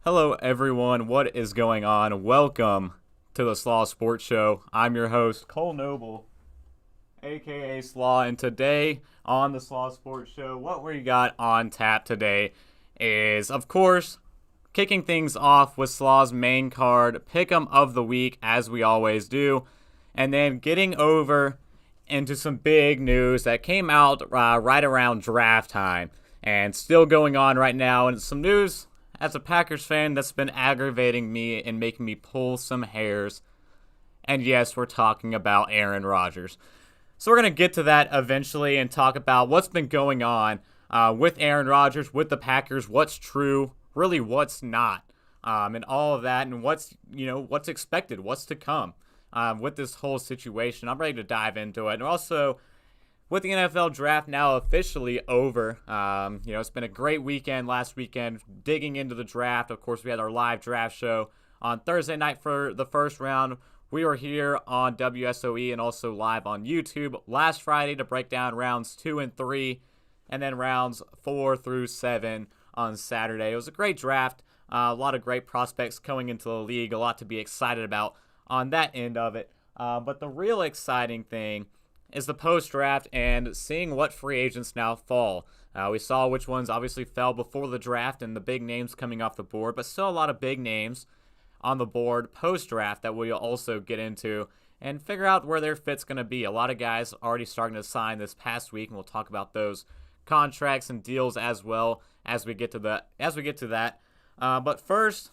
Hello, everyone. What is going on? Welcome to the Slaw Sports Show. I'm your host, Cole Noble, aka Slaw, and today on the Slaw Sports Show, what we got on tap today is, of course, kicking things off with Slaw's main card, Pick'em of the Week, as we always do, and then getting over into some big news that came out right around draft time and still going on right now, and some news as a Packers fan that's been aggravating me and making me pull some hairs. And yes, we're talking about Aaron Rodgers. So we're going to get to that eventually and talk about what's been going on with Aaron Rodgers, with the Packers, what's true, really what's not, and all of that, and what's expected, what's to come with this whole situation. I'm ready to dive into it. And also, with the NFL draft now officially over, it's been a great weekend last weekend digging into the draft. Of course, we had our live draft show on Thursday night for the first round. We were here on WSOE and also live on YouTube last Friday to break down rounds 2 and 3, and then rounds 4 through 7 on Saturday. It was a great draft, a lot of great prospects coming into the league, a lot to be excited about on that end of it. But the real exciting thing is the post-draft and seeing what free agents now fall. We saw which ones obviously fell before the draft and the big names coming off the board, but still a lot of big names on the board post-draft that we'll also get into and figure out where their fit's going to be. A lot of guys already starting to sign this past week, and we'll talk about those contracts and deals as well as we get to that. But first,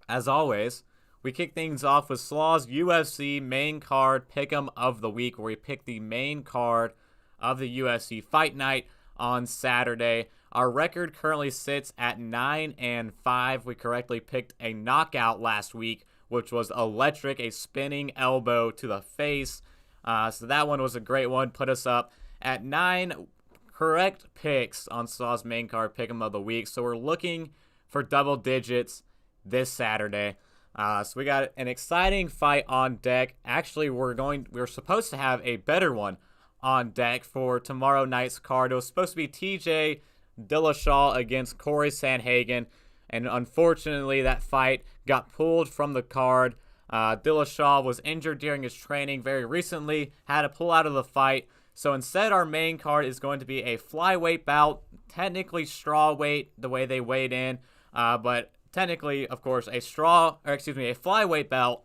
as always, we kick things off with Slaw's UFC main card Pick'em of the Week, where we pick the main card of the UFC Fight Night on Saturday. Our record currently sits at 9-5. We correctly picked a knockout last week, which was electric, a spinning elbow to the face. So that one was a great one. Put us up at 9 correct picks on Slaw's main card Pick'em of the Week. So we're looking for double digits this Saturday. So we got an exciting fight on deck. Actually, we're supposed to have a better one on deck for tomorrow night's card. It was supposed to be TJ Dillashaw against Corey Sandhagen, and unfortunately that fight got pulled from the card. Dillashaw was injured during his training very recently, had to pull out of the fight. So instead, our main card is going to be a flyweight bout, technically straw weight the way they weighed in, but technically, of course, a flyweight bout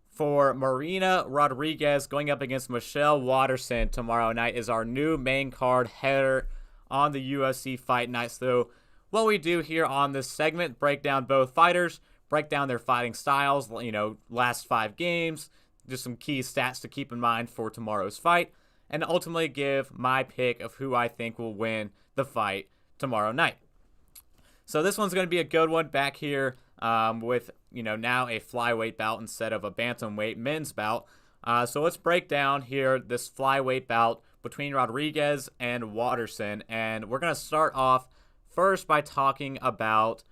for Marina Rodriguez going up against Michelle Waterson tomorrow night is our new main card header on the UFC Fight Night. So what we do here on this segment, break down both fighters, break down their fighting styles, last 5 games, just some key stats to keep in mind for tomorrow's fight, and ultimately give my pick of who I think will win the fight tomorrow night. So this one's going to be a good one back here with, now a flyweight bout instead of a bantamweight men's bout. So let's break down here this flyweight bout between Rodriguez and Waterson. And we're going to start off first by talking about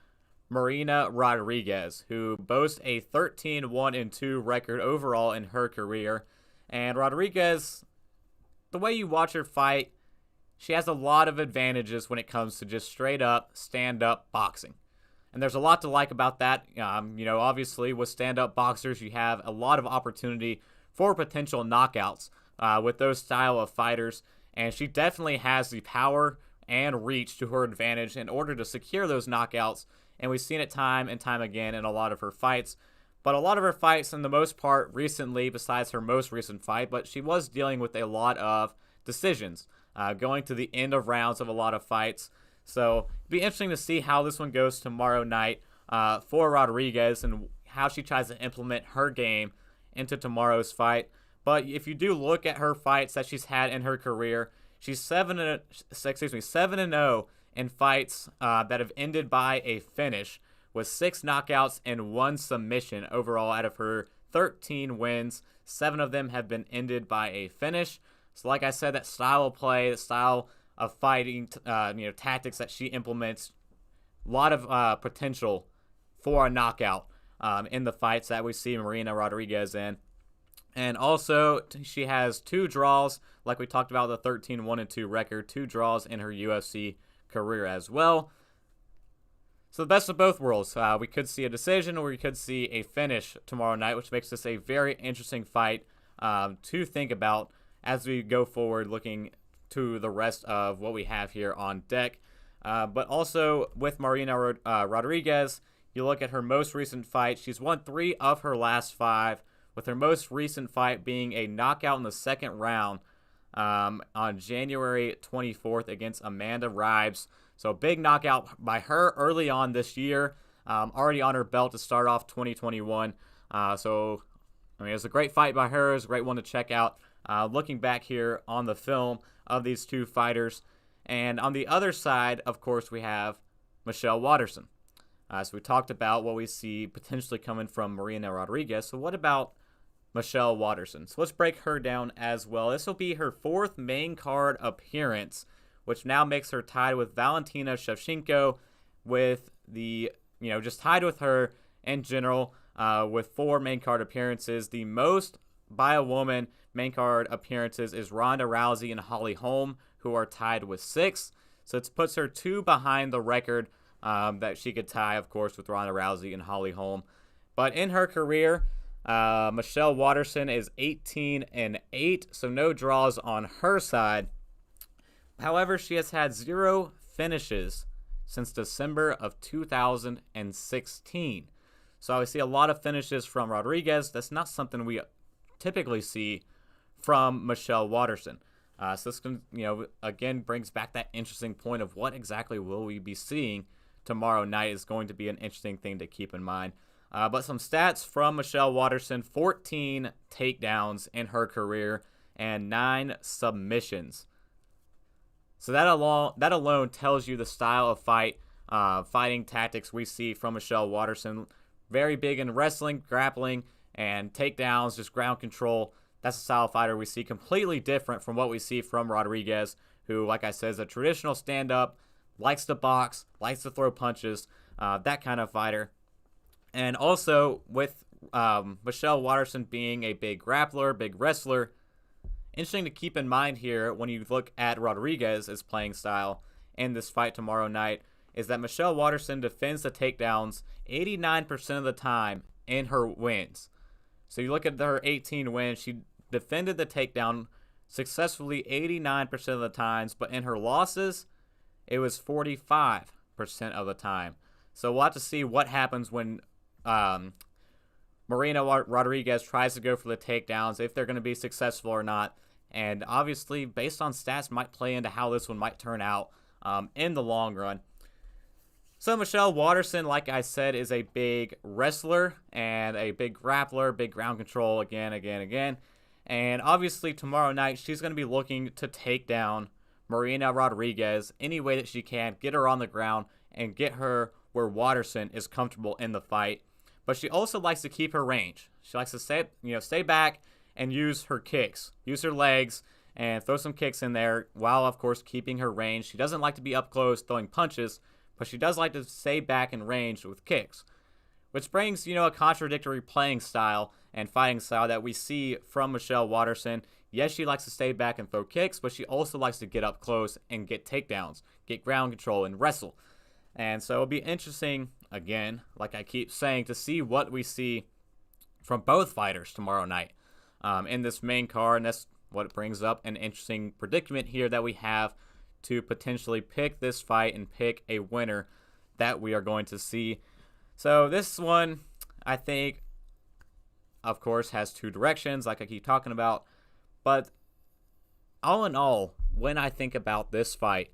Marina Rodriguez, who boasts a 13-1-2 record overall in her career. And Rodriguez, the way you watch her fight, she has a lot of advantages when it comes to just straight up, stand-up boxing. And there's a lot to like about that. Obviously, with stand-up boxers, you have a lot of opportunity for potential knockouts with those style of fighters. And she definitely has the power and reach to her advantage in order to secure those knockouts. And we've seen it time and time again in a lot of her fights. But a lot of her fights, in the most part, recently, besides her most recent fight, but she was dealing with a lot of decisions. Going to the end of rounds of a lot of fights. So it'll be interesting to see how this one goes tomorrow night for Rodriguez and how she tries to implement her game into tomorrow's fight. But if you do look at her fights that she's had in her career, she's 7-0 in fights that have ended by a finish, with 6 knockouts and 1 submission overall out of her 13 wins. 7 of them have been ended by a finish. So like I said, that style of play, the style of fighting, tactics that she implements, a lot of potential for a knockout in the fights that we see Marina Rodriguez in. And also, she has 2 draws, like we talked about, the 13-1-2 record, 2 draws in her UFC career as well. So the best of both worlds. We could see a decision or we could see a finish tomorrow night, which makes this a very interesting fight to think about as we go forward looking to the rest of what we have here on deck. But also with Marina Rodriguez, you look at her most recent fight. She's won 3 of her last 5, with her most recent fight being a knockout in the second round on January 24th against Amanda Ribes. So a big knockout by her early on this year, already on her belt to start off 2021. So, I mean, it was a great fight by her. It was a great one to check out. Looking back here on the film of these two fighters. And on the other side, of course, we have Michelle Waterson. So we talked about what we see potentially coming from Marina Rodriguez. So what about Michelle Waterson? So let's break her down as well. This will be her 4th main card appearance, which now makes her tied with Valentina Shevchenko, with just tied with her in general, with 4 main card appearances. The most by a woman main card appearances is Ronda Rousey and Holly Holm, who are tied with 6. So it puts her 2 behind the record that she could tie, of course, with Ronda Rousey and Holly Holm. But in her career, Michelle Waterson is 18-8, so no draws on her side. However, she has had 0 finishes since December of 2016. So I see a lot of finishes from Rodriguez. That's not something we typically see from Michelle Waterson. So this can, again brings back that interesting point of what exactly will we be seeing tomorrow night is going to be an interesting thing to keep in mind. But some stats from Michelle Waterson: 14 takedowns in her career and 9 submissions. So that alone tells you the style of fighting tactics we see from Michelle Waterson. Very big in wrestling, grappling, and takedowns, just ground control. That's a style of fighter we see completely different from what we see from Rodriguez, who, like I said, is a traditional stand-up, likes to box, likes to throw punches, that kind of fighter. And also, with Michelle Waterson being a big grappler, big wrestler, interesting to keep in mind here when you look at Rodriguez's playing style in this fight tomorrow night is that Michelle Waterson defends the takedowns 89% of the time in her wins. So you look at her 18 wins, she defended the takedown successfully 89% of the times, but in her losses, it was 45% of the time. So we'll have to see what happens when Marina Rodriguez tries to go for the takedowns, if they're going to be successful or not. And obviously, based on stats, might play into how this one might turn out in the long run. So Michelle Waterson, like I said, is a big wrestler and a big grappler, big ground control again. And obviously tomorrow night, she's going to be looking to take down Marina Rodriguez any way that she can, get her on the ground and get her where Waterson is comfortable in the fight. But she also likes to keep her range. She likes to stay back and use her kicks, use her legs, and throw some kicks in there while, of course, keeping her range. She doesn't like to be up close throwing punches, but she does like to stay back in range with kicks, which brings, a contradictory playing style and fighting style that we see from Michelle Waterson. Yes, she likes to stay back and throw kicks, but she also likes to get up close and get takedowns, get ground control, and wrestle. And so it'll be interesting, again, like I keep saying, to see what we see from both fighters tomorrow night in this main card. And that's what brings up an interesting predicament here that we have to potentially pick this fight and pick a winner that we are going to see. So this one, I think, of course, has 2 directions, like I keep talking about. But all in all, when I think about this fight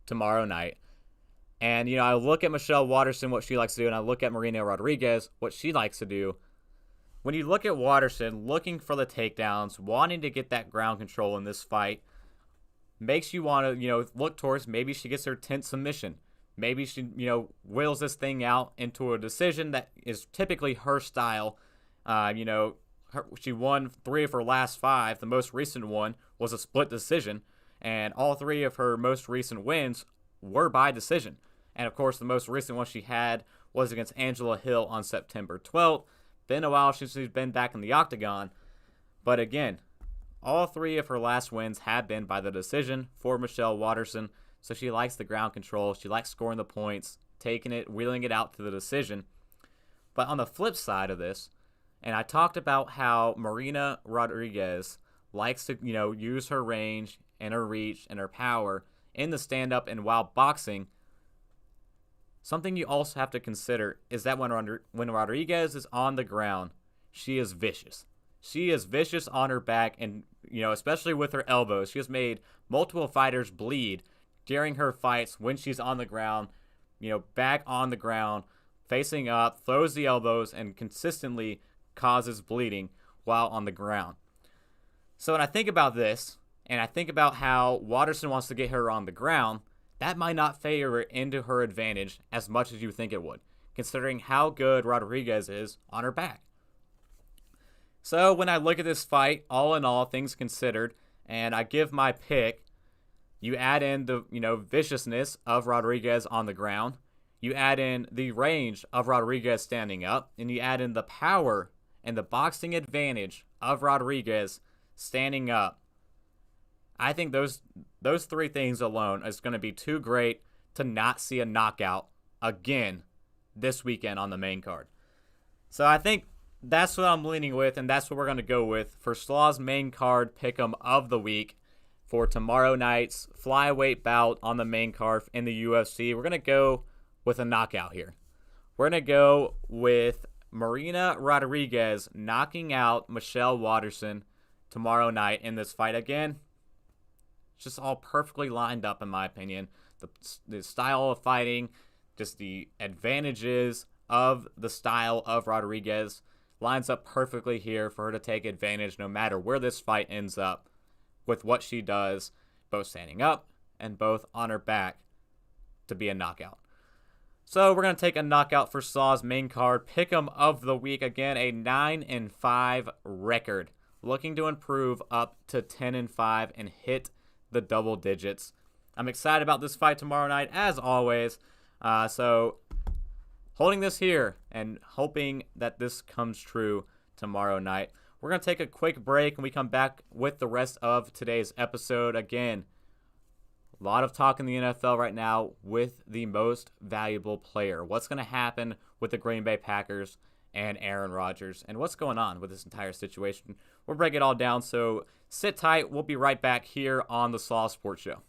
tomorrow night, and, I look at Michelle Waterson, what she likes to do, and I look at Marina Rodriguez, what she likes to do. When you look at Waterson, looking for the takedowns, wanting to get that ground control in this fight, makes you want to, look towards maybe she gets her 10th submission. Maybe she, wills this thing out into a decision that is typically her style. She won 3 of her last 5. The most recent one was a split decision, and all 3 of her most recent wins were by decision. And, of course, the most recent one she had was against Angela Hill on September 12th. Been a while since she's been back in the octagon. But, again, all 3 of her last wins have been by the decision for Michelle Waterson. So she likes the ground control. She likes scoring the points, taking it, wheeling it out to the decision. But on the flip side of this, and I talked about how Marina Rodriguez likes to, use her range and her reach and her power in the stand-up and while boxing. Something you also have to consider is that when Rodriguez is on the ground, she is vicious. She is vicious on her back, and especially with her elbows. She has made multiple fighters bleed during her fights when she's on the ground, back on the ground, facing up, throws the elbows, and consistently causes bleeding while on the ground. So when I think about this, and I think about how Watterson wants to get her on the ground, that might not favor into her advantage as much as you think it would, considering how good Rodriguez is on her back. So when I look at this fight, all in all, things considered, and I give my pick, you add in the viciousness of Rodriguez on the ground, you add in the range of Rodriguez standing up, and you add in the power and the boxing advantage of Rodriguez standing up. I think those three things alone is going to be too great to not see a knockout again this weekend on the main card. So I think that's what I'm leaning with, and that's what we're going to go with for Slaw's main card pick'em of the week for tomorrow night's flyweight bout on the main card in the UFC. We're going to go with a knockout here. We're going to go with Marina Rodriguez knocking out Michelle Watterson tomorrow night in this fight. Again, it's just all perfectly lined up in my opinion. The style of fighting, just the advantages of the style of Rodriguez lines up perfectly here for her to take advantage no matter where this fight ends up with what she does, both standing up and both on her back, to be a knockout. So we're going to take a knockout for Slaw's main card pick'em of the week. Again, a 9-5 record, looking to improve up to 10-5 and hit the double digits. I'm excited about this fight tomorrow night, as always. So holding this here and hoping that this comes true tomorrow night. We're going to take a quick break and we come back with the rest of today's episode. Again, a lot of talk in the NFL right now with the most valuable player. What's going to happen with the Green Bay Packers and Aaron Rodgers, and what's going on with this entire situation? We'll break it all down, so sit tight. We'll be right back here on the Slaw Sports Show.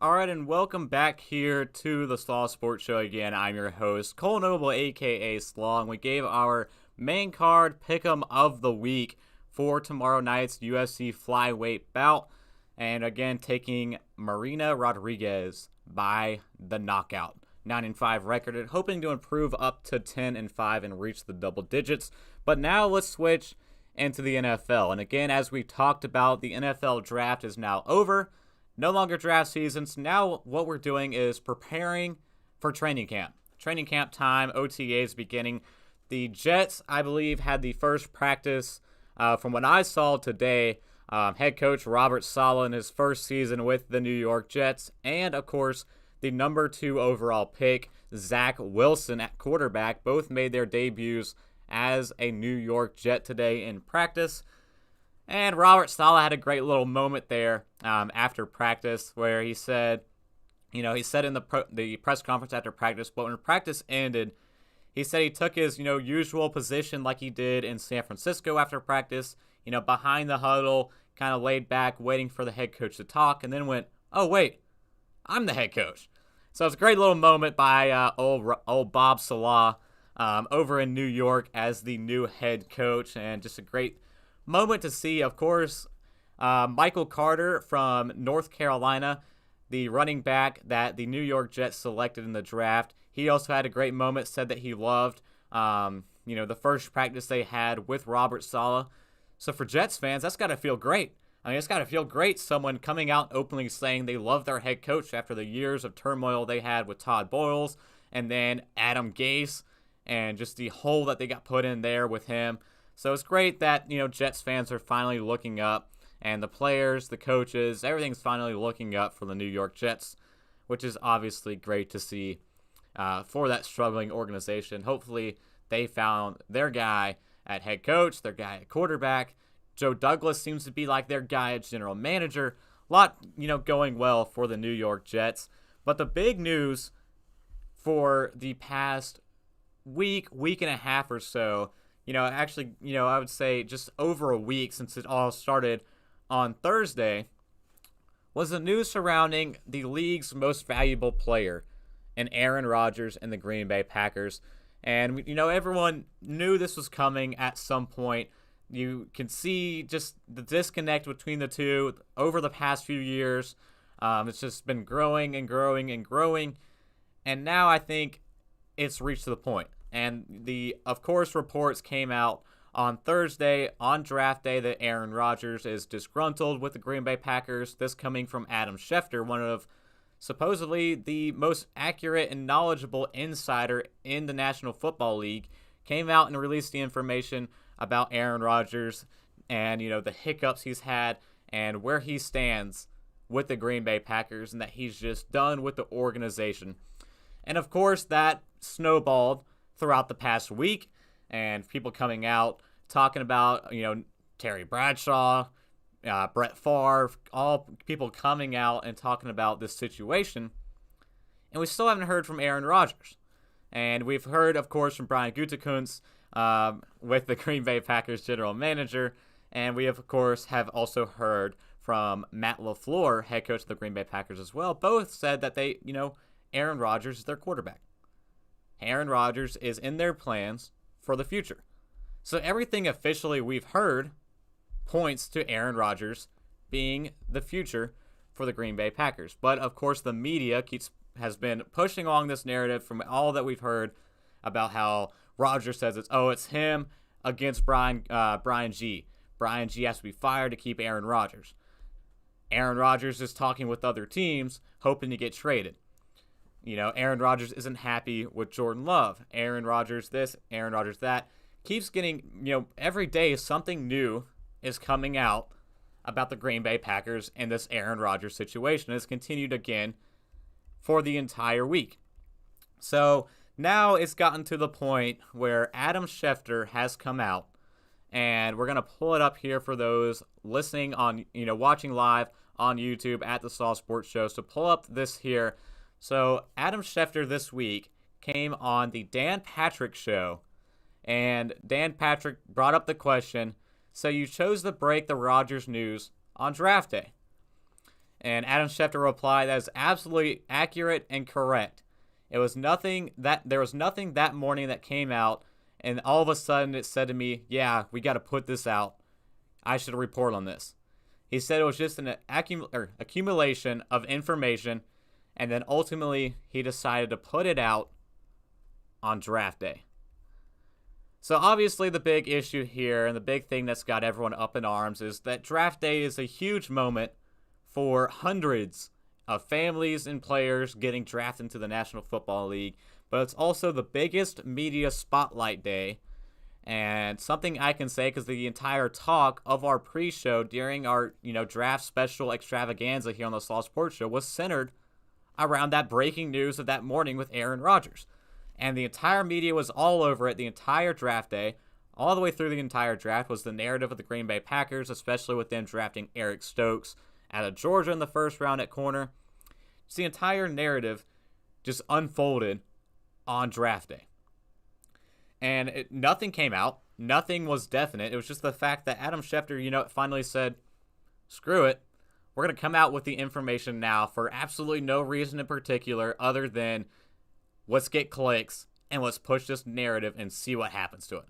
All right, and welcome back here to the Slaw Sports Show again. I'm your host, Cole Noble, a.k.a. Slaw, and we gave our main card pick'em of the week for tomorrow night's UFC flyweight bout. And again, taking Marina Rodriguez by the knockout. 9-5 record, hoping to improve up to 10-5 and reach the double digits. But now let's switch into the NFL. And again, as we talked about, the NFL draft is now over. No longer draft seasons. Now what we're doing is preparing for training camp. Training camp time, OTAs beginning. The Jets, I believe, had the first practice from what I saw today. Head coach Robert Saleh in his first season with the New York Jets. And, of course, the number 2 overall pick, Zach Wilson at quarterback, both made their debuts as a New York Jet today in practice. And Robert Saleh had a great little moment there after practice where he said, he said in the press conference after practice, but when practice ended, he said he took his, usual position like he did in San Francisco after practice, behind the huddle, kind of laid back, waiting for the head coach to talk, and then went, oh, wait, I'm the head coach. So it's a great little moment by old Bob Saleh over in New York as the new head coach, and just a great moment to see. Of course, Michael Carter from North Carolina, the running back that the New York Jets selected in the draft. He also had a great moment, said that he loved, the first practice they had with Robert Saleh. So for Jets fans, that's got to feel great. I mean, it's got to feel great, someone coming out openly saying they love their head coach after the years of turmoil they had with Todd Boyles and then Adam Gase and just the hole that they got put in there with him. So it's great that, Jets fans are finally looking up, and the players, the coaches, everything's finally looking up for the New York Jets, which is obviously great to see for that struggling organization. Hopefully they found their guy at head coach, their guy at quarterback. Joe Douglas seems to be like their guy at general manager. A lot, going well for the New York Jets. But the big news for the past week and a half or so, I would say just over a week since it all started on Thursday, was the news surrounding the league's most valuable player in Aaron Rodgers and the Green Bay Packers. And, everyone knew this was coming at some point. You can see just the disconnect between the two over the past few years. It's just been growing and growing and growing. And now I think it's reached the point. And of course, reports came out on Thursday on draft day that Aaron Rodgers is disgruntled with the Green Bay Packers. This coming from Adam Schefter, one of supposedly the most accurate and knowledgeable insider in the National Football League, came out and released the information about Aaron Rodgers and, the hiccups he's had and where he stands with the Green Bay Packers and that he's just done with the organization. And of course, that snowballed throughout the past week, and people coming out talking about, Terry Bradshaw, Brett Favre, all people coming out and talking about this situation. And we still haven't heard from Aaron Rodgers. And we've heard, of course, from Brian Gutekunst with the Green Bay Packers general manager. And we, of course, have also heard from Matt LaFleur, head coach of the Green Bay Packers as well. Both said that they, Aaron Rodgers is their quarterback. Aaron Rodgers is in their plans for the future. So everything officially we've heard points to Aaron Rodgers being the future for the Green Bay Packers. But of course, the media has been pushing along this narrative from all that we've heard about how Rodgers says it's him against Brian G. Brian G has to be fired to keep Aaron Rodgers. Aaron Rodgers is talking with other teams, hoping to get traded. Aaron Rodgers isn't happy with Jordan Love. Aaron Rodgers this, Aaron Rodgers that. Keeps getting, every day something new is coming out about the Green Bay Packers and this Aaron Rodgers situation. It's continued again for the entire week. So now it's gotten to the point where Adam Schefter has come out, and we're going to pull it up here for those listening on, watching live on YouTube at the Slaw Sports Show. So pull up this here. So Adam Schefter this week came on the Dan Patrick Show, and Dan Patrick brought up the question, so you chose to break the Rodgers news on draft day. And Adam Schefter replied, "That is absolutely accurate and correct. There was nothing that morning that came out, and all of a sudden it said to me, yeah, we got to put this out. I should report on this." He said it was just an accumulation of information, and then ultimately he decided to put it out on draft day. So obviously the big issue here and the big thing that's got everyone up in arms is that draft day is a huge moment for hundreds of families and players getting drafted into the National Football League, but it's also the biggest media spotlight day. And something I can say, because the entire talk of our pre-show during our draft special extravaganza here on the Slaw Sports Show was centered around that breaking news of that morning with Aaron Rodgers. And the entire media was all over it the entire draft day. All the way through the entire draft was the narrative of the Green Bay Packers, especially with them drafting Eric Stokes out of Georgia in the first round at corner. It's the entire narrative just unfolded on draft day. And nothing came out. Nothing was definite. It was just the fact that Adam Schefter, finally said, screw it. We're going to come out with the information now for absolutely no reason in particular other than let's get clicks and let's push this narrative and see what happens to it.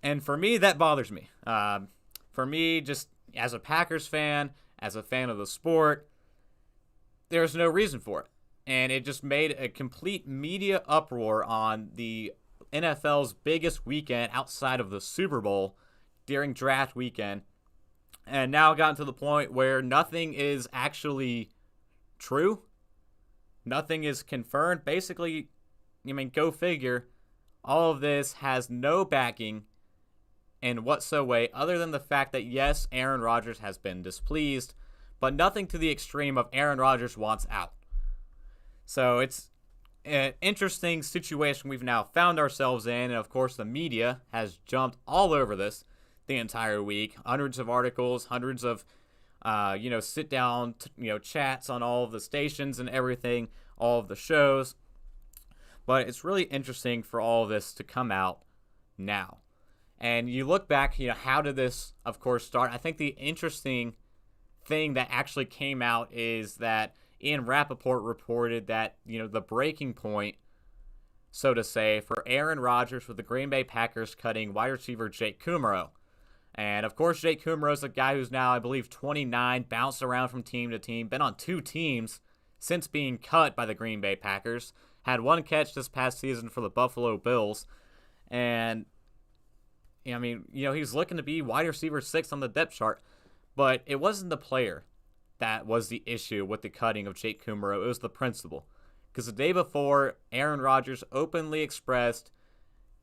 And for me, that bothers me. For me, just as a Packers fan, as a fan of the sport, there's no reason for it. And it just made a complete media uproar on the NFL's biggest weekend outside of the Super Bowl during draft weekend. And now gotten to the point where nothing is actually true. Nothing is confirmed. Basically, go figure. All of this has no backing in whatsoever other than the fact that, yes, Aaron Rodgers has been displeased, but nothing to the extreme of Aaron Rodgers wants out. So it's an interesting situation we've now found ourselves in, and of course the media has jumped all over this the entire week. Hundreds of articles, hundreds of sit down chats on all of the stations and everything, all of the shows. But it's really interesting for all of this to come out now. And you look back, how did this, of course, start? I think the interesting thing that actually came out is that Ian Rappaport reported that, the breaking point, so to say, for Aaron Rodgers with the Green Bay Packers cutting wide receiver Jake Kumerow. And, of course, Jake Kumerow is a guy who's now, I believe, 29, bounced around from team to team, been on 2 teams since being cut by the Green Bay Packers, had 1 catch this past season for the Buffalo Bills, and, he's looking to be wide receiver 6 on the depth chart, but it wasn't the player that was the issue with the cutting of Jake Kumerow. It was the principal. Because the day before, Aaron Rodgers openly expressed,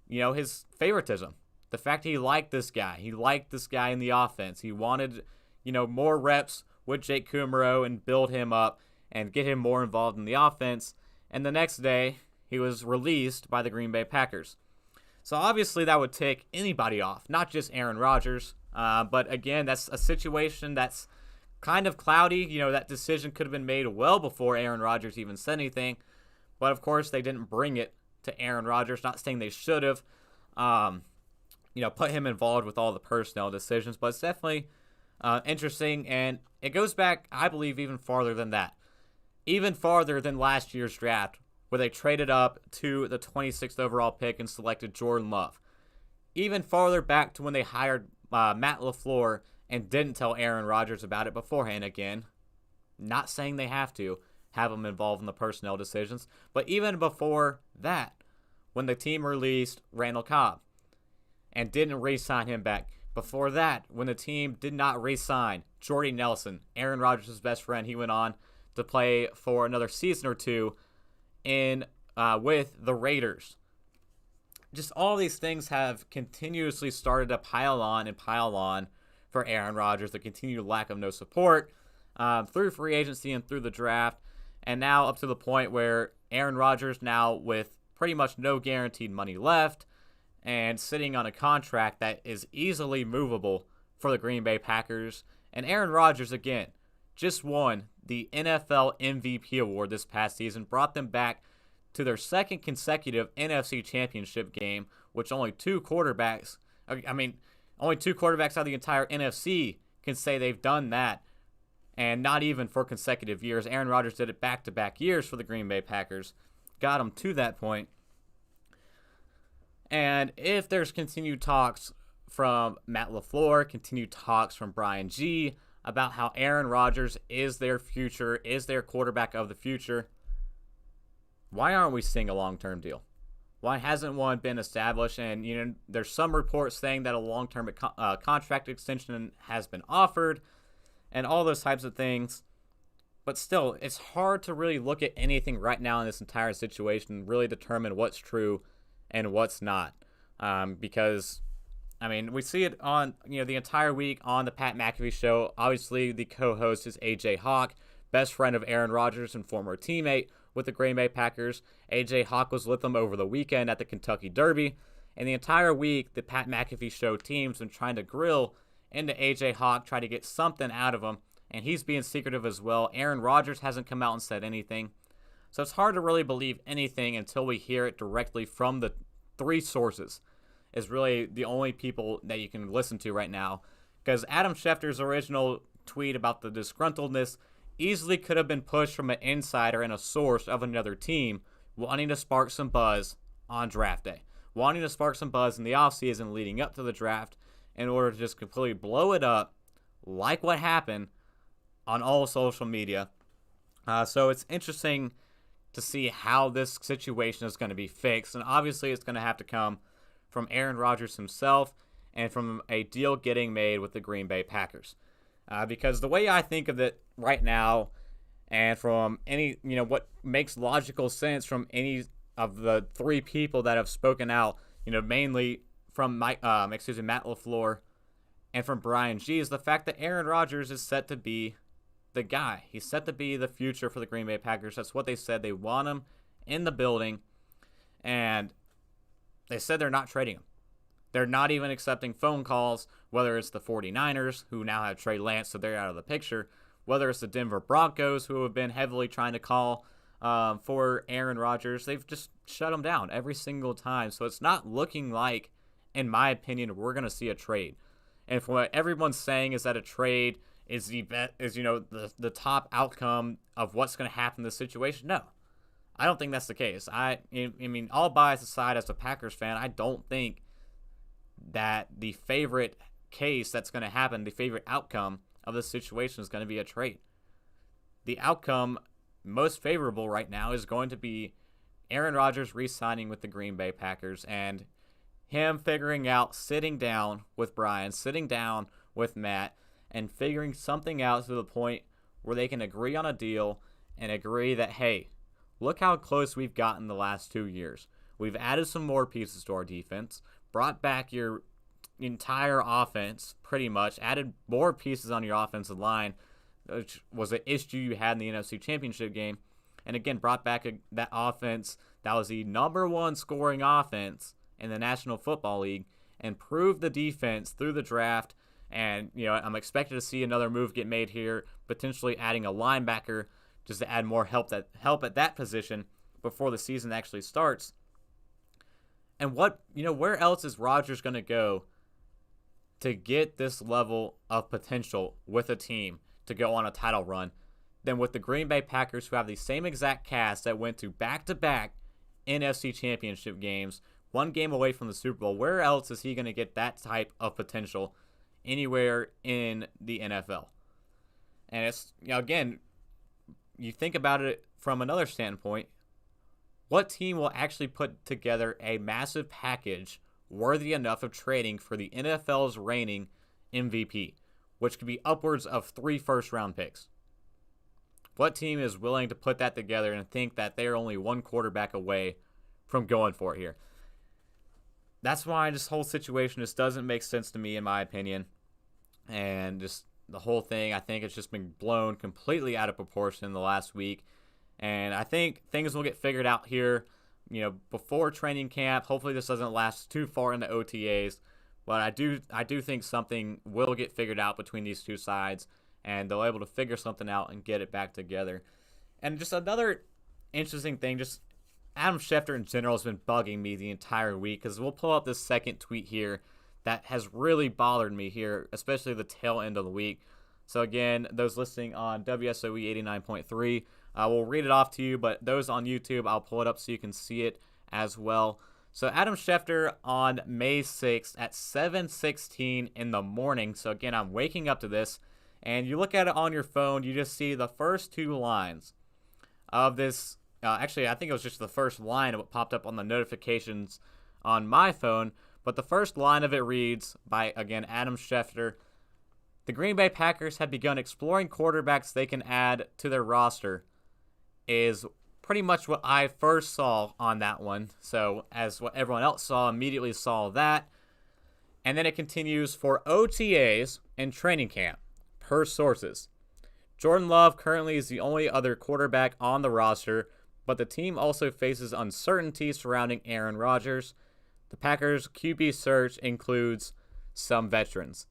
his favoritism. The fact he liked this guy. He liked this guy in the offense. He wanted, more reps with Jake Kumerow and build him up and get him more involved in the offense. And the next day, he was released by the Green Bay Packers. So obviously that would tick anybody off, not just Aaron Rodgers. But again, that's a situation that's kind of cloudy. That decision could have been made well before Aaron Rodgers even said anything. But of course, they didn't bring it to Aaron Rodgers. Not saying they should have, put him involved with all the personnel decisions. But it's definitely interesting. And it goes back, I believe, even farther than that. Even farther than last year's draft, where they traded up to the 26th overall pick and selected Jordan Love. Even farther back to when they hired Matt LaFleur and didn't tell Aaron Rodgers about it beforehand. Again, not saying they have to have him involved in the personnel decisions, but even before that, when the team released Randall Cobb and didn't re-sign him back. Before that, when the team did not re-sign Jordy Nelson, Aaron Rodgers' best friend, he went on to play for another season or 2 in with the Raiders. Just all these things have continuously started to pile on for Aaron Rodgers, the continued lack of no support through free agency and through the draft, and now up to the point where Aaron Rodgers, now with pretty much no guaranteed money left and sitting on a contract that is easily movable for the Green Bay Packers. And Aaron Rodgers, again, just won the NFL MVP award this past season, brought them back to their second consecutive NFC Championship game, which only two quarterbacks out of the entire NFC can say they've done that and not even for consecutive years. Aaron Rodgers did it back-to-back years for the Green Bay Packers, got him to that point. And if there's continued talks from Matt LaFleur, continued talks from Brian G about how Aaron Rodgers is their future, is their quarterback of the future, why aren't we seeing a long-term deal? Why hasn't one been established? And, there's some reports saying that a long-term contract extension has been offered and all those types of things. But still, it's hard to really look at anything right now in this entire situation and really determine what's true and what's not. Because, we see it on, the entire week on the Pat McAfee show. Obviously, the co-host is A.J. Hawk, best friend of Aaron Rodgers and former teammate with the Green Bay Packers. A.J. Hawk was with them over the weekend at the Kentucky Derby. And the entire week, the Pat McAfee show team's been trying to grill into A.J. Hawk, try to get something out of him. And he's being secretive as well. Aaron Rodgers hasn't come out and said anything. So it's hard to really believe anything until we hear it directly from the three sources. Is really the only people that you can listen to right now. Because Adam Schefter's original tweet about the disgruntledness easily could have been pushed from an insider and a source of another team wanting to spark some buzz on draft day. Wanting to spark some buzz in the offseason leading up to the draft in order to just completely blow it up like what happened on all social media. So it's interesting to see how this situation is going to be fixed. And obviously it's going to have to come from Aaron Rodgers himself and from a deal getting made with the Green Bay Packers. Because the way I think of it right now, and from any, what makes logical sense from any of the three people that have spoken out, mainly from Matt LaFleur and from Brian G, is the fact that Aaron Rodgers is set to be the guy. He's set to be the future for the Green Bay Packers. That's what they said. They want him in the building, and they said they're not trading him. They're not even accepting phone calls, whether it's the 49ers, who now have Trey Lance, so they're out of the picture, whether it's the Denver Broncos, who have been heavily trying to call for Aaron Rodgers. They've just shut him down every single time. So it's not looking like, in my opinion, we're going to see a trade. And from what everyone's saying is that a trade is the top outcome of what's going to happen in this situation. No, I don't think that's the case. I mean, all bias aside, as a Packers fan, I don't think that the favorite case that's going to happen, the favorite outcome of this situation is going to be a trade. The outcome most favorable right now is going to be Aaron Rodgers re-signing with the Green Bay Packers and him figuring out, sitting down with Brian, sitting down with Matt, and figuring something out to the point where they can agree on a deal and agree that, hey, look how close we've gotten the last 2 years. We've added some more pieces to our defense, brought back your entire offense pretty much, added more pieces on your offensive line, which was an issue you had in the NFC Championship game, and again, brought back that offense that was the number one scoring offense in the National Football League, and proved the defense through the draft. And, I'm expected to see another move get made here, potentially adding a linebacker just to add more help at that position before the season actually starts. And where else is Rodgers going to go to get this level of potential with a team to go on a title run than with the Green Bay Packers, who have the same exact cast that went to back-to-back NFC Championship games, one game away from the Super Bowl? Where else is he going to get that type of potential anywhere in the NFL? And it's, again, you think about it from another standpoint, what team will actually put together a massive package worthy enough of trading for the NFL's reigning MVP, which could be upwards of 3 first-round picks? What team is willing to put that together and think that they're only one quarterback away from going for it here? That's why this whole situation just doesn't make sense to me, in my opinion. And just the whole thing, I think it's just been blown completely out of proportion in the last week. And I think things will get figured out here, before training camp. Hopefully this doesn't last too far into OTAs. But I do think something will get figured out between these two sides, and they'll be able to figure something out and get it back together. And just another interesting thing, just Adam Schefter in general has been bugging me the entire week, because we'll pull up this second tweet here that has really bothered me here, especially the tail end of the week. So again, those listening on WSOE 89.3, we'll read it off to you, but those on YouTube, I'll pull it up so you can see it as well. So Adam Schefter on May 6th at 7:16 in the morning. So again, I'm waking up to this, and you look at it on your phone, you just see the first two lines of this. Actually, I think it was just the first line of what popped up on the notifications on my phone. But the first line of it reads, by, again, Adam Schefter, "The Green Bay Packers have begun exploring quarterbacks they can add to their roster," is pretty much what I first saw on that one. So as what everyone else saw, immediately saw that. And then it continues, "For OTAs and training camp, per sources. Jordan Love currently is the only other quarterback on the roster, but the team also faces uncertainty surrounding Aaron Rodgers. The Packers' QB search includes some veterans."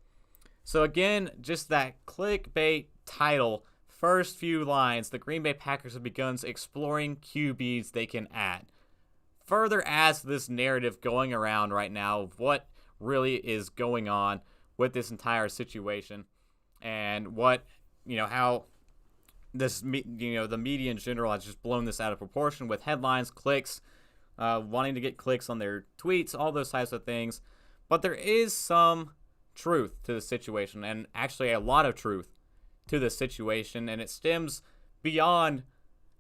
So again, just that clickbait title, first few lines, the Green Bay Packers have begun exploring QBs they can add. Further adds to this narrative going around right now of what really is going on with this entire situation, and what, how this, the media in general has just blown this out of proportion with headlines, clicks, wanting to get clicks on their tweets, all those types of things. But there is some truth to the situation, and actually a lot of truth to the situation, and it stems beyond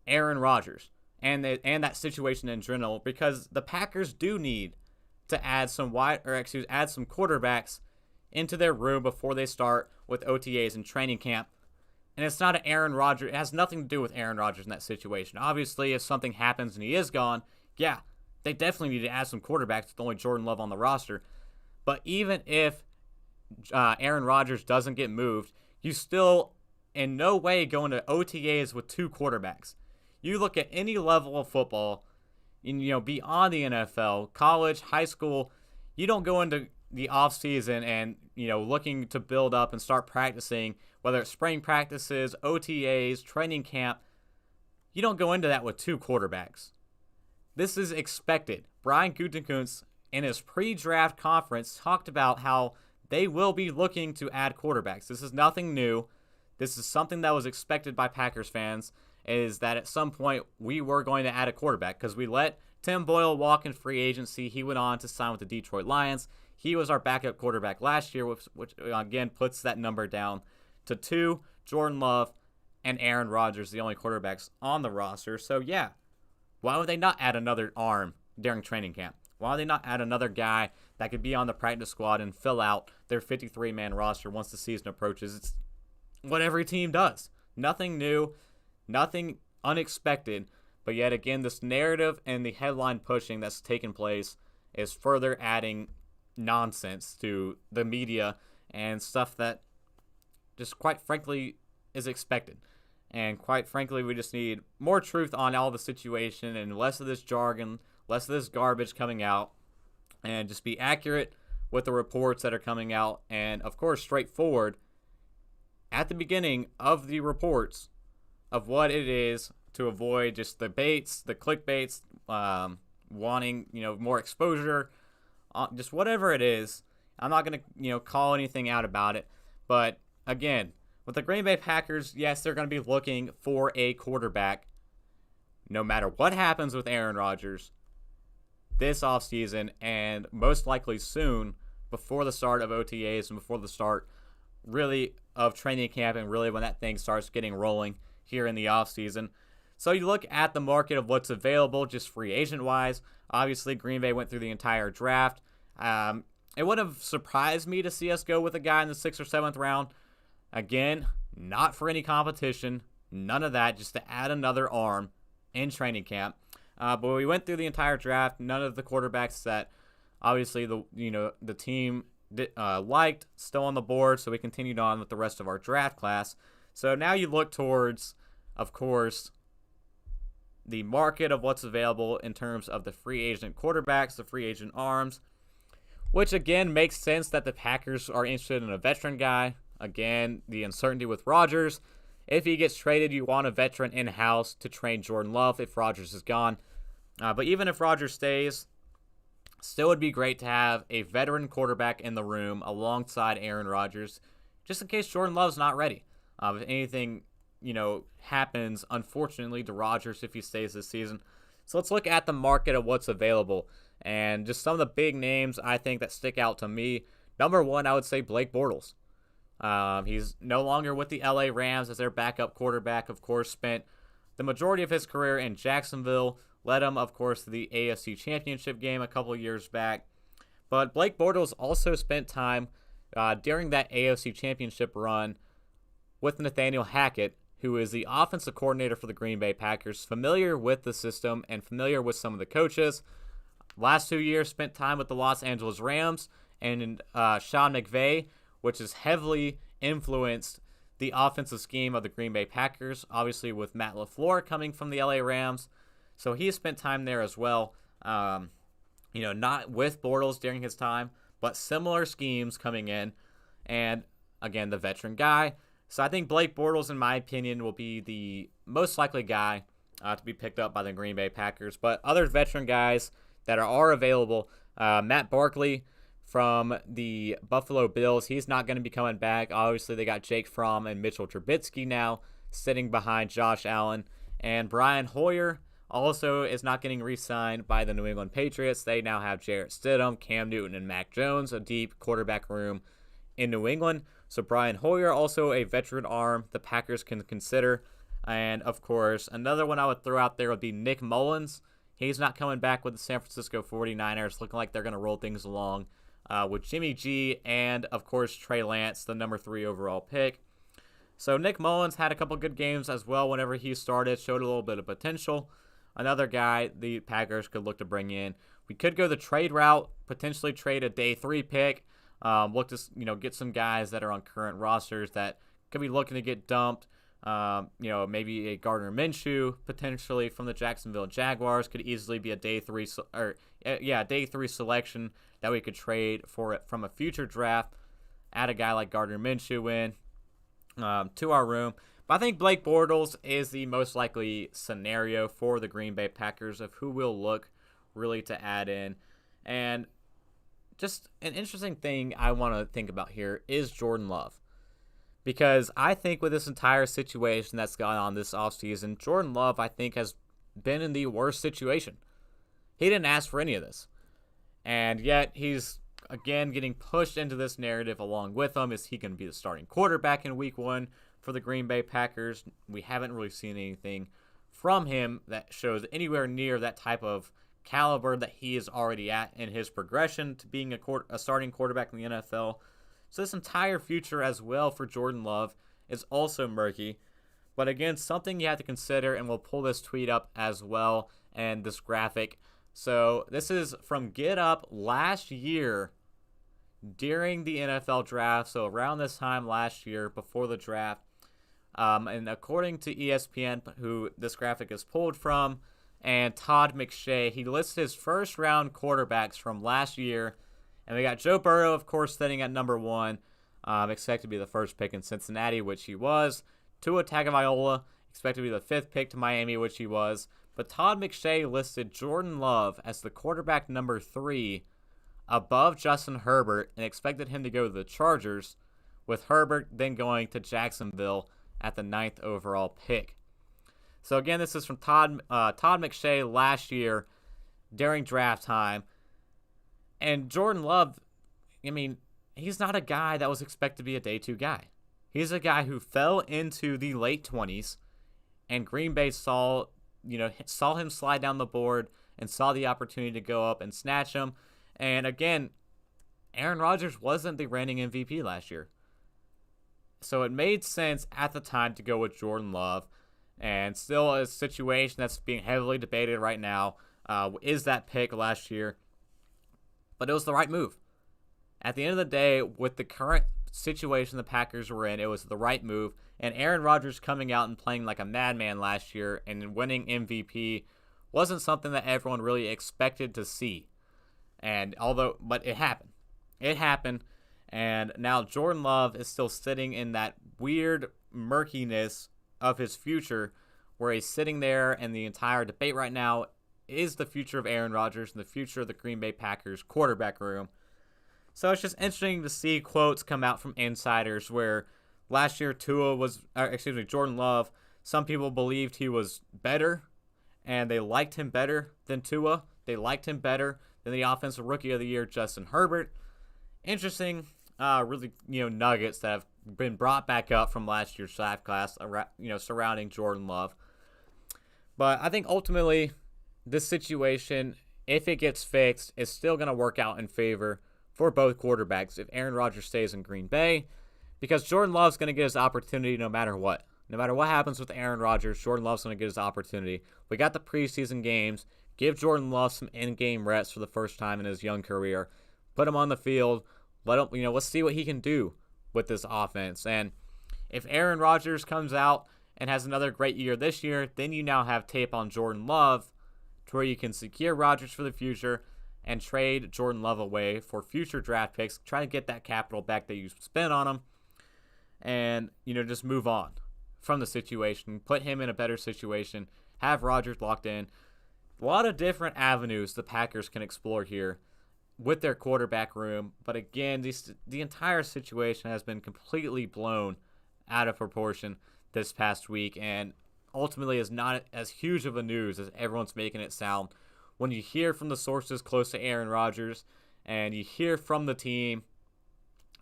Aaron Rodgers and that situation in general, because the Packers do need to add some quarterbacks into their room before they start with OTAs and training camp. And it's not an Aaron Rodgers. It has nothing to do with Aaron Rodgers in that situation. Obviously, if something happens and he is gone, yeah, they definitely need to add some quarterbacks with only Jordan Love on the roster. But even if Aaron Rodgers doesn't get moved, you still in no way go into OTAs with two quarterbacks. You look at any level of football, beyond the NFL, college, high school, you don't go into the offseason and, looking to build up and start practicing, whether it's spring practices, OTAs, training camp. You don't go into that with two quarterbacks. This is expected. Brian Gutekunst, in his pre-draft conference, talked about how they will be looking to add quarterbacks. This is nothing new. This is something that was expected by Packers fans, is that at some point we were going to add a quarterback, because we let Tim Boyle walk in free agency. He went on to sign with the Detroit Lions. He was our backup quarterback last year, which again puts that number down to two. Jordan Love and Aaron Rodgers, the only quarterbacks on the roster. So yeah, why would they not add another arm during training camp? Why would they not add another guy that could be on the practice squad and fill out their 53-man roster once the season approaches? It's what every team does. Nothing new, nothing unexpected. But yet again, this narrative and the headline pushing that's taken place is further adding nonsense to the media and stuff that just quite frankly is expected. And quite frankly, we just need more truth on all the situation and less of this jargon, less of this garbage coming out, and just be accurate with the reports that are coming out. And of course, straightforward at the beginning of the reports of what it is, to avoid just the baits, the clickbaits, wanting, more exposure, just whatever it is. I'm not going to, call anything out about it. But again, with the Green Bay Packers, yes, they're going to be looking for a quarterback no matter what happens with Aaron Rodgers this offseason, and most likely soon, before the start of OTAs and before the start really of training camp, and really when that thing starts getting rolling here in the offseason. So you look at the market of what's available just free agent wise. Obviously, Green Bay went through the entire draft. It would have surprised me to see us go with a guy in the 6th or 7th round. Again, not for any competition, none of that, just to add another arm in training camp. But we went through the entire draft. None of the quarterbacks that obviously the team liked still on the board. So we continued on with the rest of our draft class. So now you look towards, of course, the market of what's available in terms of the free agent quarterbacks, the free agent arms, which again makes sense that the Packers are interested in a veteran guy. Again, the uncertainty with Rodgers. If he gets traded, you want a veteran in-house to train Jordan Love if Rodgers is gone. But even if Rodgers stays, still would be great to have a veteran quarterback in the room alongside Aaron Rodgers, just in case Jordan Love's not ready. If anything, happens, unfortunately, to Rodgers if he stays this season. So let's look at the market of what's available and just some of the big names I think that stick out to me. Number one, I would say Blake Bortles. He's no longer with the LA Rams as their backup quarterback. Of course, spent the majority of his career in Jacksonville. Led him, of course, to the AFC Championship game a couple years back. But Blake Bortles also spent time during that AFC Championship run with Nathaniel Hackett, who is the offensive coordinator for the Green Bay Packers, familiar with the system and familiar with some of the coaches. Last 2 years spent time with the Los Angeles Rams and Sean McVay, which has heavily influenced the offensive scheme of the Green Bay Packers, obviously with Matt LaFleur coming from the LA Rams. So he spent time there as well. Not with Bortles during his time, but similar schemes coming in. And again, the veteran guy. So I think Blake Bortles, in my opinion, will be the most likely guy to be picked up by the Green Bay Packers. But other veteran guys that are available, Matt Barkley from the Buffalo Bills, he's not going to be coming back. Obviously, they got Jake Fromm and Mitchell Trubisky now sitting behind Josh Allen. And Brian Hoyer also is not getting re-signed by the New England Patriots. They now have Jarrett Stidham, Cam Newton, and Mac Jones, a deep quarterback room in New England. So Brian Hoyer, also a veteran arm the Packers can consider. And, of course, another one I would throw out there would be Nick Mullins. He's not coming back with the San Francisco 49ers. Looking like they're going to roll things along with Jimmy G and, of course, Trey Lance, the number 3 overall pick. So Nick Mullins had a couple good games as well whenever he started, showed a little bit of potential. Another guy the Packers could look to bring in. We could go the trade route, potentially trade a day 3 pick. Look to get some guys that are on current rosters that could be looking to get dumped. Maybe a Gardner Minshew potentially from the Jacksonville Jaguars could easily be a day 3 selection that we could trade for it from a future draft. Add a guy like Gardner Minshew in to our room. But I think Blake Bortles is the most likely scenario for the Green Bay Packers of who we'll look really to add in. And just an interesting thing I want to think about here is Jordan Love. Because I think with this entire situation that's gone on this offseason, Jordan Love, I think, has been in the worst situation. He didn't ask for any of this. And yet he's, again, getting pushed into this narrative along with him. Is he going to be the starting quarterback in week 1 for the Green Bay Packers? We haven't really seen anything from him that shows anywhere near that type of caliber that he is already at in his progression to being a starting quarterback in the NFL. So this entire future as well for Jordan Love is also murky. But again, something you have to consider, and we'll pull this tweet up as well and this graphic. So this is from Get Up last year during the NFL draft. So around this time last year before the draft. And according to ESPN, who this graphic is pulled from, and Todd McShay, he lists his first round quarterbacks from last year. And we got Joe Burrow, of course, sitting at number 1, expected to be the first pick in Cincinnati, which he was. Tua Tagovailoa, expected to be the 5th pick to Miami, which he was. But Todd McShay listed Jordan Love as the quarterback number 3 above Justin Herbert and expected him to go to the Chargers, with Herbert then going to Jacksonville at the 9th overall pick. So again, this is from Todd McShay last year during draft time. And Jordan Love, he's not a guy that was expected to be a day 2 guy. He's a guy who fell into the late 20s, and Green Bay saw him slide down the board and saw the opportunity to go up and snatch him. And again, Aaron Rodgers wasn't the reigning MVP last year. So it made sense at the time to go with Jordan Love. And still a situation that's being heavily debated right now. Is that pick last year? But it was the right move. At the end of the day, with the current situation the Packers were in, it was the right move. And Aaron Rodgers coming out and playing like a madman last year and winning MVP wasn't something that everyone really expected to see. But it happened. It happened. And now Jordan Love is still sitting in that weird murkiness of his future where he's sitting there, and the entire debate right now is the future of Aaron Rodgers and the future of the Green Bay Packers quarterback room. So it's just interesting to see quotes come out from insiders where last year Jordan Love, some people believed he was better, and they liked him better than Tua. They liked him better than the Offensive Rookie of the Year, Justin Herbert. Interesting, really, nuggets that have been brought back up from last year's draft class, surrounding Jordan Love. But I think ultimately, this situation, if it gets fixed, is still going to work out in favor for both quarterbacks if Aaron Rodgers stays in Green Bay, because Jordan Love's going to get his opportunity no matter what. No matter what happens with Aaron Rodgers, Jordan Love's going to get his opportunity. We got the preseason games. Give Jordan Love some in-game reps for the first time in his young career. Put him on the field. Let him, let's see what he can do with this offense. And if Aaron Rodgers comes out and has another great year this year, then you now have tape on Jordan Love to where you can secure Rodgers for the future and trade Jordan Love away for future draft picks. Try to get that capital back that you spent on him and, just move on from the situation. Put him in a better situation. Have Rodgers locked in. A lot of different avenues the Packers can explore here with their quarterback room. But again, the entire situation has been completely blown out of proportion this past week, and ultimately is not as huge of a news as everyone's making it sound. When you hear from the sources close to Aaron Rodgers and you hear from the team,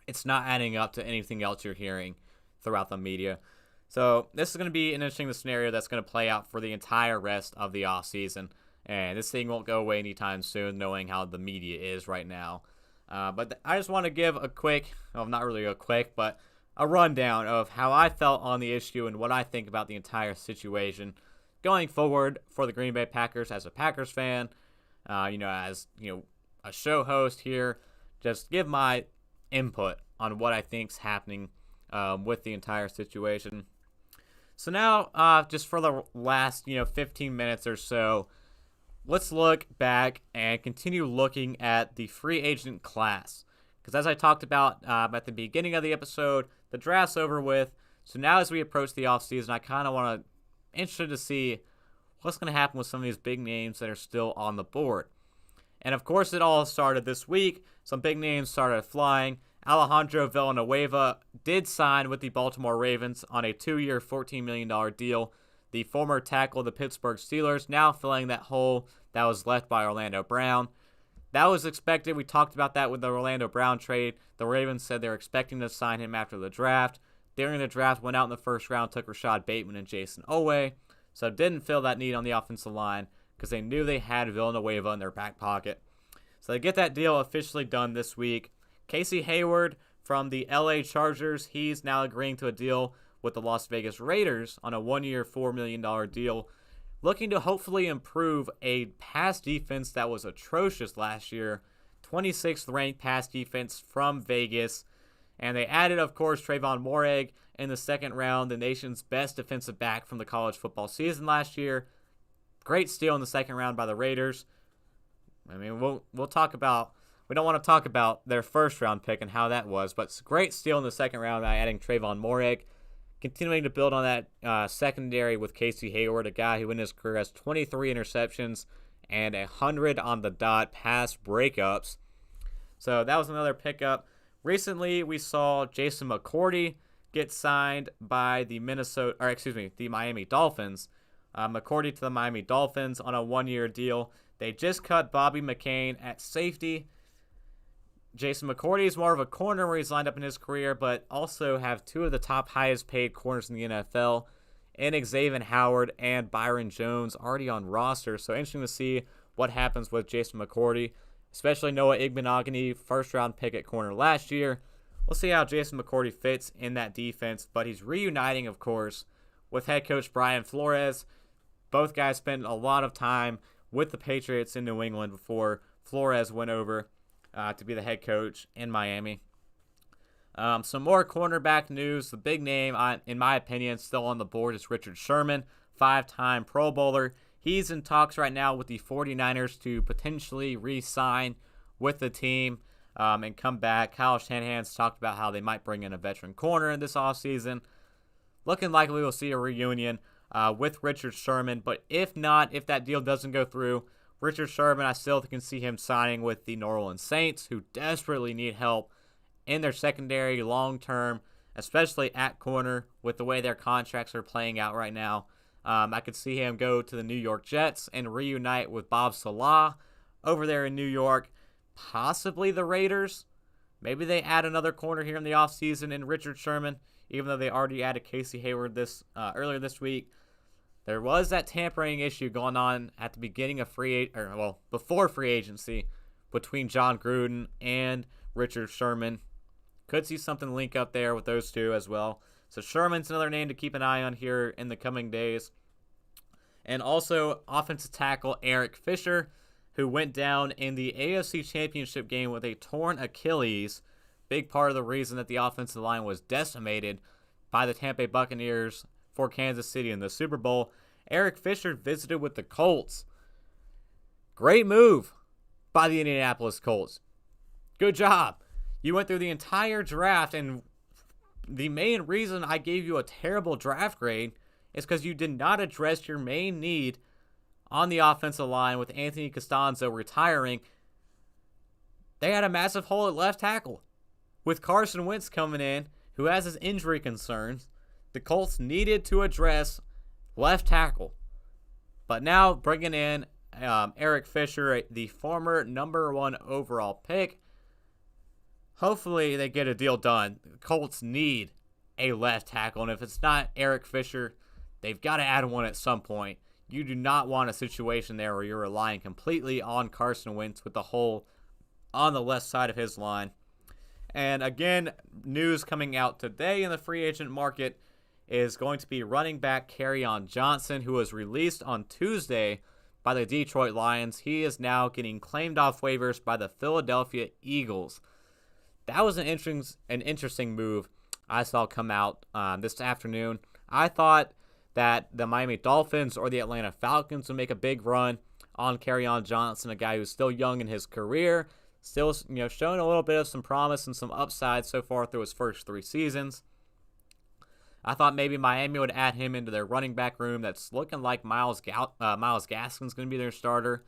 it's not adding up to anything else you're hearing throughout the media. So this is going to be an interesting scenario that's going to play out for the entire rest of the offseason. And this thing won't go away anytime soon, knowing how the media is right now. But I just want to give a quick, well, not really a quick, but a rundown of how I felt on the issue and what I think about the entire situation going forward for the Green Bay Packers as a Packers fan, as a show host here. Just give my input on what I think's happening with the entire situation. So now, just for the last 15 minutes or so, let's look back and continue looking at the free agent class. Because as I talked about at the beginning of the episode, the draft's over with. So now as we approach the offseason, I kind of want to interested to see what's going to happen with some of these big names that are still on the board. And of course, it all started this week. Some big names started flying. Alejandro Villanueva did sign with the Baltimore Ravens on a 2-year, $14 million deal. The former tackle of the Pittsburgh Steelers now filling that hole that was left by Orlando Brown. That was expected. We talked about that with the Orlando Brown trade. The Ravens said they're expecting to sign him after the draft. During the draft, went out in the first round, took Rashad Bateman and Jason Owe. So didn't fill that need on the offensive line because they knew they had Villanueva in their back pocket. So they get that deal officially done this week. Casey Hayward from the LA Chargers, he's now agreeing to a deal with the Las Vegas Raiders on a 1-year, $4 million deal, looking to hopefully improve a pass defense that was atrocious last year. 26th ranked pass defense from Vegas. And they added, of course, Trayvon Moehrig in the second round, the nation's best defensive back from the college football season last year. Great steal in the second round by the Raiders. I mean, we'll talk about, we don't want to talk about their first round pick and how that was, but it's a great steal in the second round by adding Trayvon Moehrig. Continuing to build on that secondary with Casey Hayward, a guy who in his career has 23 interceptions and 100 on the dot pass breakups. So that was another pickup. Recently, we saw Jason McCourty get signed by the Miami Dolphins. McCourty to the Miami Dolphins on a 1-year deal. They just cut Bobby McCain at safety. Jason McCourty is more of a corner where he's lined up in his career, but also have two of the top highest paid corners in the NFL, and Xavier Howard and Byron Jones already on roster. So interesting to see what happens with Jason McCourty, especially Noah Igbenogany, first-round pick at corner last year. We'll see how Jason McCourty fits in that defense, but he's reuniting, of course, with head coach Brian Flores. Both guys spent a lot of time with the Patriots in New England before Flores went over to be the head coach in Miami. Some more cornerback news. The big name, in my opinion, still on the board is Richard Sherman, 5-time Pro Bowler. He's in talks right now with the 49ers to potentially re-sign with the team and come back. Kyle Shanahan's talked about how they might bring in a veteran corner in this offseason. Looking likely we'll see a reunion with Richard Sherman, but if not, if that deal doesn't go through, Richard Sherman, I still can see him signing with the New Orleans Saints, who desperately need help in their secondary long-term. especially at corner with the way their contracts are playing out right now. I could see him go to the New York Jets and reunite with Bob Salah over there in New York, possibly the Raiders. Maybe they add another corner here in the offseason in Richard Sherman, even though they already added Casey Hayward earlier this week. There was that tampering issue going on at the beginning of before free agency between John Gruden and Richard Sherman. Could see something link up there with those two as well. So Sherman's another name to keep an eye on here in the coming days. And also offensive tackle Eric Fisher, who went down in the AFC Championship game with a torn Achilles. Big part of the reason that the offensive line was decimated by the Tampa Bay Buccaneers for Kansas City in the Super Bowl. Eric Fisher visited with the Colts. Great move by the Indianapolis Colts. Good job. You went through the entire draft, and the main reason I gave you a terrible draft grade is because you did not address your main need on the offensive line with Anthony Costanzo retiring. They had a massive hole at left tackle. With Carson Wentz coming in, who has his injury concerns, the Colts needed to address left tackle. But now bringing in Eric Fisher, the former number 1 overall pick, hopefully they get a deal done. The Colts need a left tackle, and if it's not Eric Fisher, they've got to add one at some point. You do not want a situation there where you're relying completely on Carson Wentz with the hole on the left side of his line. And again, news coming out today in the free agent market is going to be running back Kerryon Johnson, who was released on Tuesday by the Detroit Lions. He is now getting claimed off waivers by the Philadelphia Eagles. That was an interesting move I saw come out this afternoon. I thought that the Miami Dolphins or the Atlanta Falcons would make a big run on Kerryon Johnson, a guy who's still young in his career, still showing a little bit of some promise and some upside so far through his first 3 seasons. I thought maybe Miami would add him into their running back room that's looking like Myles Gaskin's going to be their starter,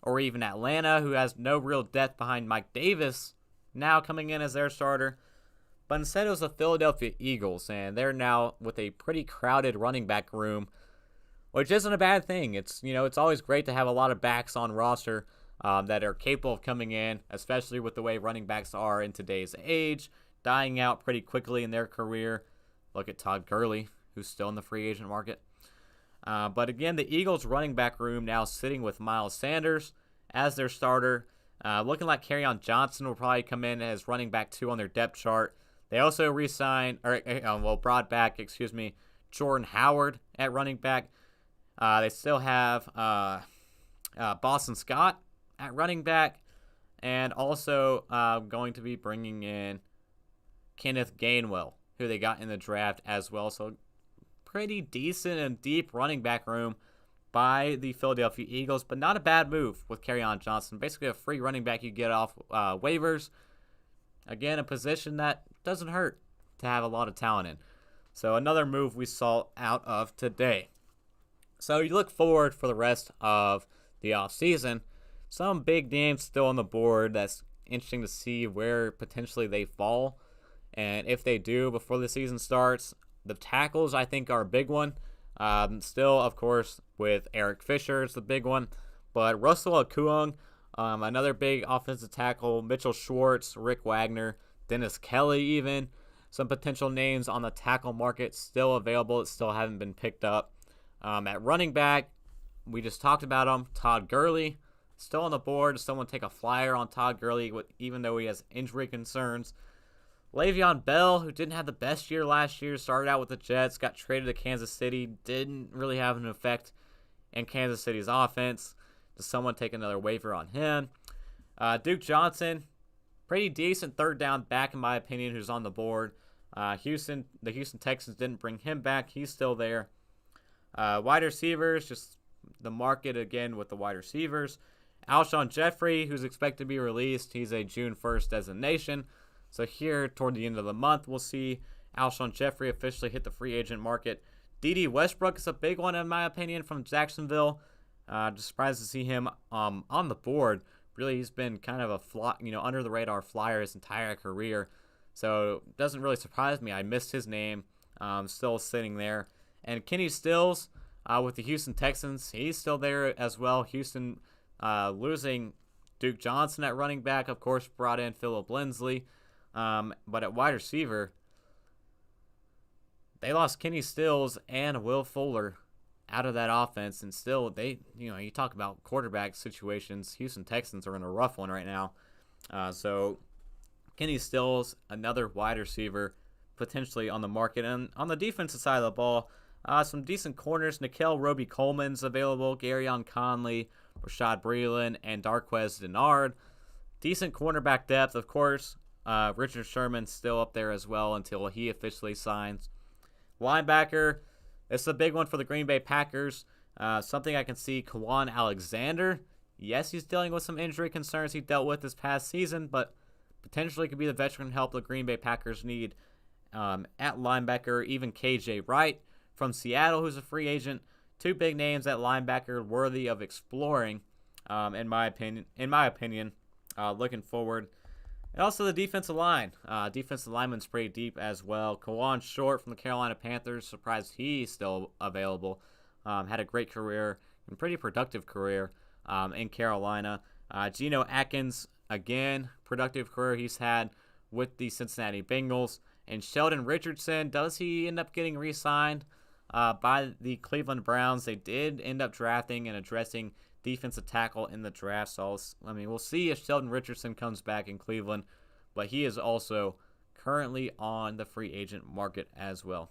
or even Atlanta, who has no real depth behind Mike Davis, now coming in as their starter. But instead it was the Philadelphia Eagles, and they're now with a pretty crowded running back room, which isn't a bad thing. It's always great to have a lot of backs on roster that are capable of coming in, especially with the way running backs are in today's age, dying out pretty quickly in their career. Look at Todd Gurley, who's still in the free agent market. But again, the Eagles running back room now sitting with Miles Sanders as their starter. Looking like Kerryon Johnson will probably come in as running back 2 on their depth chart. They also brought back Jordan Howard at running back. They still have Boston Scott at running back, and also going to be bringing in Kenneth Gainwell, who they got in the draft as well. So pretty decent and deep running back room by the Philadelphia Eagles, but not a bad move with Kerryon Johnson. Basically a free running back you get off waivers. Again, a position that doesn't hurt to have a lot of talent in. So another move we saw out of today. So you look forward for the rest of the offseason. Some big names still on the board. That's interesting to see where potentially they fall. And if they do before the season starts, the tackles I think are a big one. Still, of course, with Eric Fisher, it's the big one. But Russell Okung, another big offensive tackle, Mitchell Schwartz, Rick Wagner, Dennis Kelly even. Some potential names on the tackle market still available that still haven't been picked up. At running back, we just talked about him. Todd Gurley, still on the board. Someone take a flyer on Todd Gurley, even though he has injury concerns. Le'Veon Bell, who didn't have the best year last year, started out with the Jets, got traded to Kansas City, didn't really have an effect in Kansas City's offense. Does someone take another waiver on him? Duke Johnson, pretty decent third down back in my opinion, who's on the board. The Houston Texans didn't bring him back. He's still there. Wide receivers, just the market again with the wide receivers. Alshon Jeffrey, who's expected to be released. He's a June 1st designation. So here, toward the end of the month, we'll see Alshon Jeffrey officially hit the free agent market. D.D. Westbrook is a big one, in my opinion, from Jacksonville. Just surprised to see him on the board. Really, he's been kind of a under the radar flyer his entire career. So it doesn't really surprise me. I missed his name. Still sitting there. And Kenny Stills with the Houston Texans, he's still there as well. Houston losing Duke Johnson at running back, of course, brought in Phillip Lindsay. But at wide receiver, they lost Kenny Stills and Will Fuller out of that offense, and still you talk about quarterback situations. Houston Texans are in a rough one right now. So Kenny Stills, another wide receiver, potentially on the market. And on the defensive side of the ball, some decent corners. Nikel Roby-Coleman's available. Garyon Conley, Rashad Breeland, and Darquez Denard. Decent cornerback depth, of course. Richard Sherman's still up there as well until he officially signs. Linebacker, it's a big one for the Green Bay Packers. Something I can see, Kwan Alexander. Yes, he's dealing with some injury concerns he dealt with this past season, but potentially could be the veteran help the Green Bay Packers need at linebacker. Even KJ Wright from Seattle, who's a free agent. Two big names at linebacker worthy of exploring, in my opinion. Looking forward. And also the defensive line. Defensive lineman's pretty deep as well. Kawan Short from the Carolina Panthers. Surprised he's still available. Had a great career and pretty productive career in Carolina. Geno Atkins, again, productive career he's had with the Cincinnati Bengals. And Sheldon Richardson, does he end up getting re-signed by the Cleveland Browns? They did end up drafting and addressing defensive tackle in the draft. So, we'll see if Sheldon Richardson comes back in Cleveland. But he is also currently on the free agent market as well.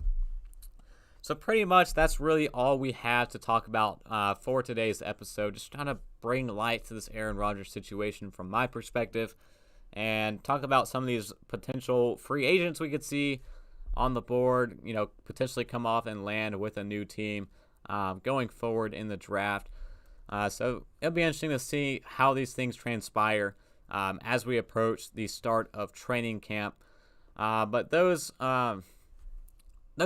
So pretty much that's really all we have to talk about for today's episode. Just trying to bring light to this Aaron Rodgers situation from my perspective and talk about some of these potential free agents we could see on the board, potentially come off and land with a new team going forward in the draft. So it'll be interesting to see how these things transpire as we approach the start of training camp. But those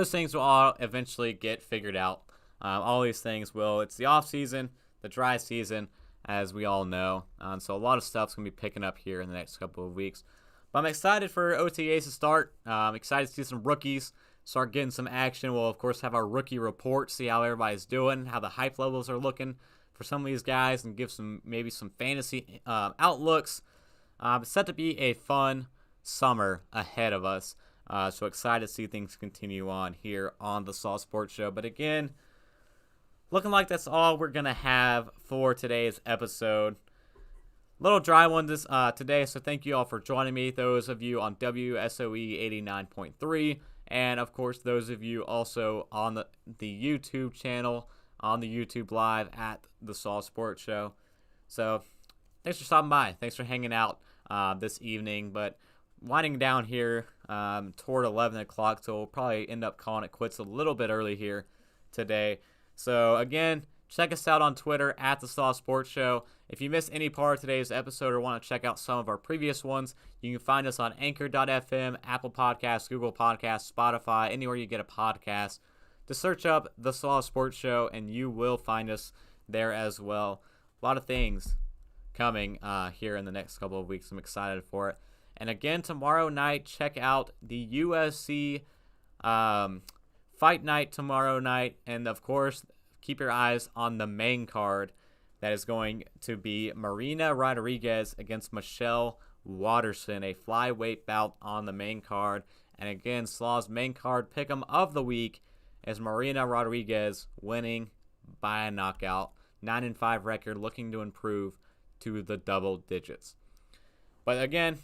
things will all eventually get figured out. All these things will. It's the off season, the dry season, as we all know. So a lot of stuff's going to be picking up here in the next couple of weeks. But I'm excited for OTAs to start. I'm excited to see some rookies start getting some action. We'll, of course, have our rookie report, see how everybody's doing, how the hype levels are looking for some of these guys, and give maybe some fantasy outlooks. It's set to be a fun summer ahead of us. So excited to see things continue on here on the Saw Sports Show. But again, looking like that's all we're going to have for today's episode. Little dry one today, so thank you all for joining me. Those of you on WSOE 89.3, and of course those of you also on the YouTube channel, on the YouTube Live at the Saw Sports Show. So thanks for stopping by. Thanks for hanging out this evening. But winding down here toward 11 o'clock, so we'll probably end up calling it quits a little bit early here today. So again, check us out on Twitter at the Saw Sports Show. If you missed any part of today's episode or want to check out some of our previous ones, you can find us on Anchor.fm, Apple Podcasts, Google Podcasts, Spotify, anywhere you get a podcast. Just search up the Saw Sports Show and you will find us there as well. A lot of things coming here in the next couple of weeks. I'm excited for it. And again, tomorrow night, check out the UFC Fight Night tomorrow night. And of course, keep your eyes on the main card. That is going to be Marina Rodriguez against Michelle Waterson, a flyweight bout on the main card. And again, Slaw's main card pick'em of the week is Marina Rodriguez winning by a knockout. 9-5 record, looking to improve to the double digits. But again,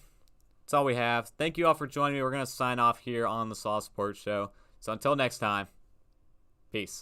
that's all we have. Thank you all for joining me. We're going to sign off here on the Saw Sports Show. So until next time, peace.